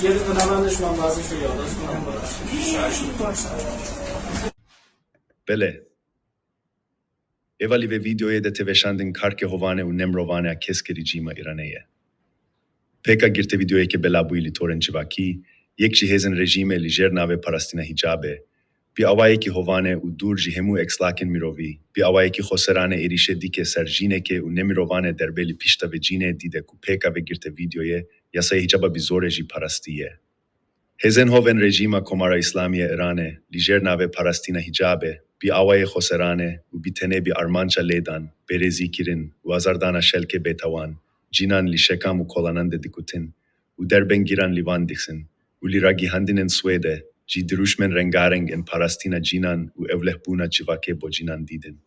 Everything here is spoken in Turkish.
یه دونه شما بازیشو یادداشت کنم بله. Evali ve videoya da teveşandın karke hovane u nemrovane keske rejima iraneye. Peka girte videoya ke belabuili toren çivaki, yek cihezen rejime lijerna ve parastina hicabe, bir avayeki hovane u durji hemu ekslaken mirovi, bir avayeki khoserane erişe dike serjineke u nemirovane derbeli pişta ve cine dide ku peka ve girte videoya yasaya hicaba bizoreji parastiye. Hezen hoven rejima komara İslamiye Irane, lijerna ve parastina hicabe, bir avaye khoserane u bitene bir armança ledan, berezi kirin, u azardana şelke betawan, cinan li şekam u kolanan dedikutin, u derben giran livan diksin, u liragi handinen suede, ji diruşmen rengareng en parastina cinan u evlehbuna çivake bo cinan didin.